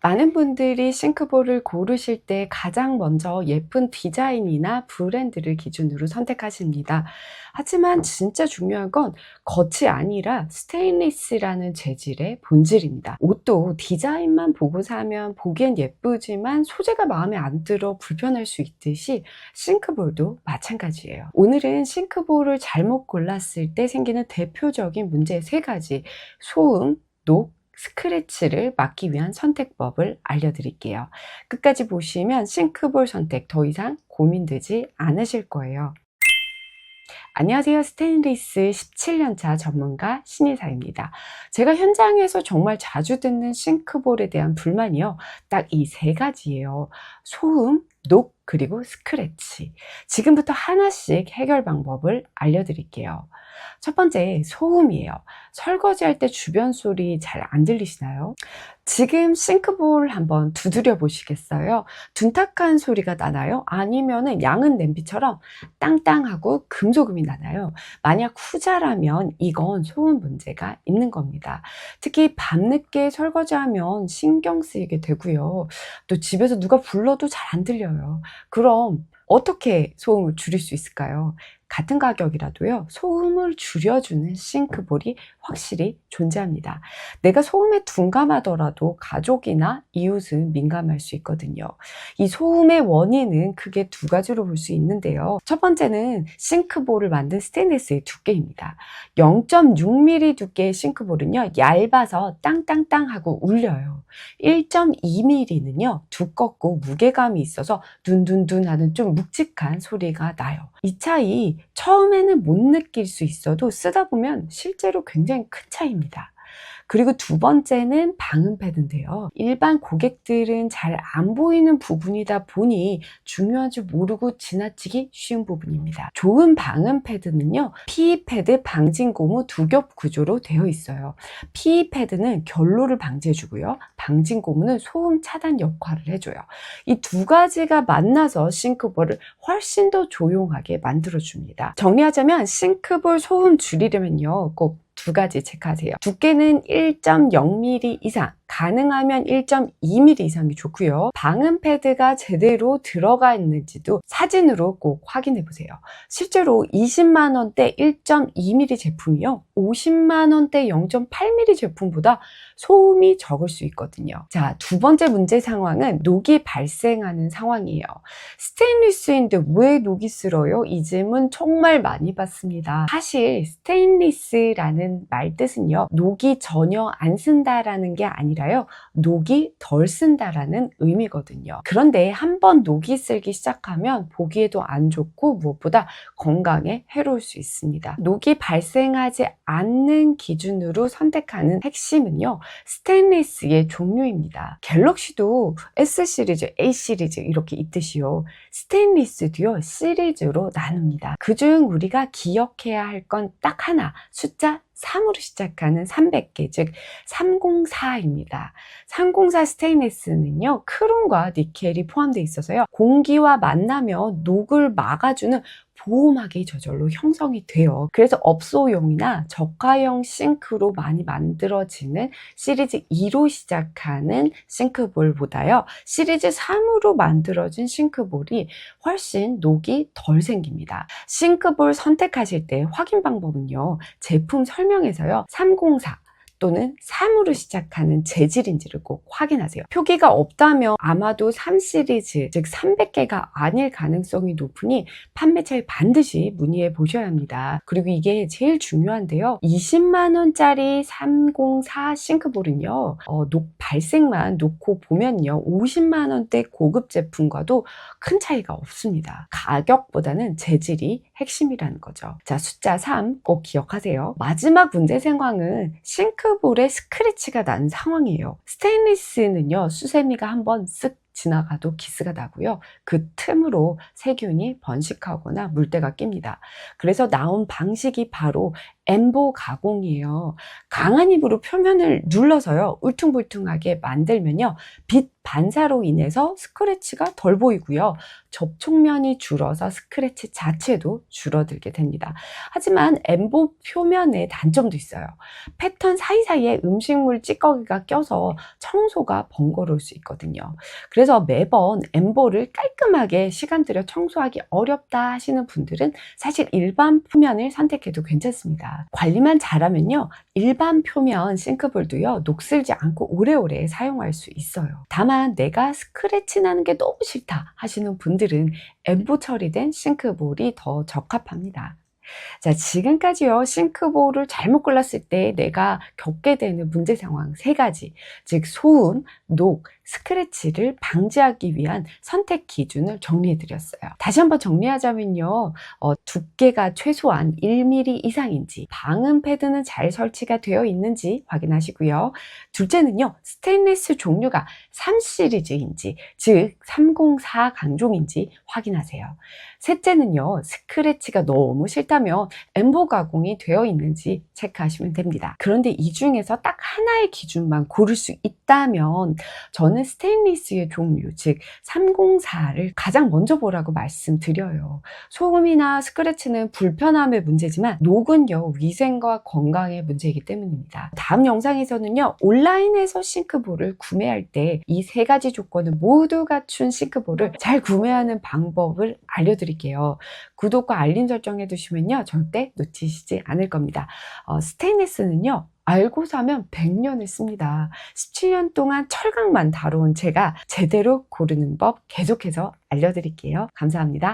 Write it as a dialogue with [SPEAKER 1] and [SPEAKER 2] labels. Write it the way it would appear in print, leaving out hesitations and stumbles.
[SPEAKER 1] 많은 분들이 싱크볼을 고르실 때 가장 먼저 예쁜 디자인이나 브랜드를 기준으로 선택하십니다. 하지만 진짜 중요한 건 겉이 아니라 스테인리스라는 재질의 본질입니다. 옷도 디자인만 보고 사면 보기엔 예쁘지만 소재가 마음에 안 들어 불편할 수 있듯이 싱크볼도 마찬가지예요. 오늘은 싱크볼을 잘못 골랐을 때 생기는 대표적인 문제 3가지, 소음, 녹, 스크래치를 막기 위한 선택법을 알려드릴게요. 끝까지 보시면 싱크볼 선택 더 이상 고민되지 않으실 거예요. 안녕하세요. 스테인리스 17년차 전문가 신이사입니다. 제가 현장에서 정말 자주 듣는 싱크볼에 대한 불만이요, 딱 이 3가지예요. 소음, 녹, 그리고 스크래치. 지금부터 하나씩 해결 방법을 알려드릴게요. 첫 번째, 소음이에요. 설거지할 때 주변 소리 잘 안 들리시나요? 지금 싱크볼 한번 두드려 보시겠어요? 둔탁한 소리가 나나요? 아니면은 양은 냄비처럼 땅땅하고 금소금이 나나요? 만약 후자라면 이건 소음 문제가 있는 겁니다. 특히 밤늦게 설거지하면 신경 쓰이게 되고요. 또 집에서 누가 불러도 잘 안 들려요. 그럼 어떻게 소음을 줄일 수 있을까요? 같은 가격이라도요, 소음을 줄여주는 싱크볼이 확실히 존재합니다. 내가 소음에 둔감하더라도 가족이나 이웃은 민감할 수 있거든요. 이 소음의 원인은 크게 2가지로 볼 수 있는데요. 첫 번째는 싱크볼을 만든 스테인리스의 두께입니다. 0.6mm 두께의 싱크볼은요, 얇아서 땅땅땅 하고 울려요. 1.2mm는요, 두껍고 무게감이 있어서 둔둔둔 하는 좀 묵직한 소리가 나요. 이 차이 처음에는 못 느낄 수 있어도 쓰다 보면 실제로 굉장히 큰 차이입니다. 그리고 2번째는 방음 패드인데요. 일반 고객들은 잘 안 보이는 부분이다 보니 중요한 줄 모르고 지나치기 쉬운 부분입니다. 좋은 방음 패드는요, PE 패드, 방진 고무 2겹 구조로 되어 있어요. PE 패드는 결로를 방지해주고요, 방진 고무는 소음 차단 역할을 해줘요. 이 2가지가 만나서 싱크볼을 훨씬 더 조용하게 만들어줍니다. 정리하자면 싱크볼 소음 줄이려면요, 꼭 2가지 체크하세요. 두께는 1.0mm 이상, 가능하면 1.2mm 이상이 좋고요. 방음 패드가 제대로 들어가 있는지도 사진으로 꼭 확인해 보세요. 실제로 20만 원대 1.2mm 제품이요, 50만 원대 0.8mm 제품보다 소음이 적을 수 있거든요. 자, 2번째 문제 상황은 녹이 발생하는 상황이에요. 스테인리스인데 왜 녹이 슬어요? 이 질문 정말 많이 받습니다. 사실 스테인리스라는 말 뜻은요, 녹이 전혀 안 쓴다라는 게 아니라요, 녹이 덜 쓴다라는 의미거든요. 그런데 한번 녹이 슬기 시작하면 보기에도 안 좋고 무엇보다 건강에 해로울 수 있습니다. 녹이 발생하지 않는 기준으로 선택하는 핵심은요, 스테인리스의 종류입니다. 갤럭시도 S 시리즈, A 시리즈 이렇게 있듯이요, 스테인리스도요, 시리즈로 나눕니다. 그중 우리가 기억해야 할 건 딱 하나, 숫자 3으로 시작하는 300개, 즉 304입니다. 304 스테인리스는요, 크롬과 니켈이 포함되어 있어서요, 공기와 만나면 녹을 막아주는 보호막이 저절로 형성이 돼요. 그래서 업소용이나 저가형 싱크로 많이 만들어지는 시리즈 2로 시작하는 싱크볼보다요, 시리즈 3으로 만들어진 싱크볼이 훨씬 녹이 덜 생깁니다. 싱크볼 선택하실 때 확인 방법은요, 제품 설명에서요, 304 또는 3으로 시작하는 재질인지를 꼭 확인하세요. 표기가 없다면 아마도 3 시리즈, 즉 300개가 아닐 가능성이 높으니 판매처에 반드시 문의해 보셔야 합니다. 그리고 이게 제일 중요한데요, 20만 원짜리 304 싱크볼은요, 녹 발생만 놓고 보면요, 50만 원대 고급 제품과도 큰 차이가 없습니다. 가격보다는 재질이 핵심이라는 거죠. 자, 숫자 3 꼭 기억하세요. 마지막 문제 상황은 싱크볼에 스크래치가 난 상황이에요. 스테인리스는요, 수세미가 한번 쓱 지나가도 기스가 나고요, 그 틈으로 세균이 번식하거나 물때가 낍니다. 그래서 나온 방식이 바로 엠보 가공이에요. 강한 힘으로 표면을 눌러서요, 울퉁불퉁하게 만들면요, 빛 반사로 인해서 스크래치가 덜 보이고요, 접촉면이 줄어서 스크래치 자체도 줄어들게 됩니다. 하지만 엠보 표면에 단점도 있어요. 패턴 사이사이에 음식물 찌꺼기가 껴서 청소가 번거로울 수 있거든요. 그래서 매번 엠보를 깔끔하게 시간 들여 청소하기 어렵다 하시는 분들은 사실 일반 표면을 선택해도 괜찮습니다. 관리만 잘하면요, 일반 표면 싱크볼도요, 녹슬지 않고 오래오래 사용할 수 있어요. 다만 내가 스크래치 나는 게 너무 싫다 하시는 분들은 엠보 처리된 싱크볼이 더 적합합니다. 자, 지금까지요, 싱크볼을 잘못 골랐을 때 내가 겪게 되는 문제 상황 3가지, 즉 소음, 녹, 스크래치를 방지하기 위한 선택 기준을 정리해 드렸어요. 다시 한번 정리하자면요, 두께가 최소한 1mm 이상인지, 방음 패드는 잘 설치가 되어 있는지 확인하시고요. 둘째는요, 스테인리스 종류가 3 시리즈인지, 즉 304 강종인지 확인하세요. 셋째는요, 스크래치가 너무 싫다면 엠보 가공이 되어 있는지 체크하시면 됩니다. 그런데 이 중에서 딱 하나의 기준만 고를 수 있다면 저는 스테인리스의 종류, 즉 304를 가장 먼저 보라고 말씀드려요. 소음이나 스크래치는 불편함의 문제지만 녹은요, 위생과 건강의 문제이기 때문입니다. 다음 영상에서는요, 온라인에서 싱크볼을 구매할 때 이 3가지 조건을 모두 갖춘 싱크볼을 잘 구매하는 방법을 알려드릴게요. 구독과 알림 설정 해두시면요, 절대 놓치시지 않을 겁니다. 스테인리스는요, 알고 사면 100년을 씁니다. 17년 동안 철강만 다뤄온 제가 제대로 고르는 법 계속해서 알려드릴게요. 감사합니다.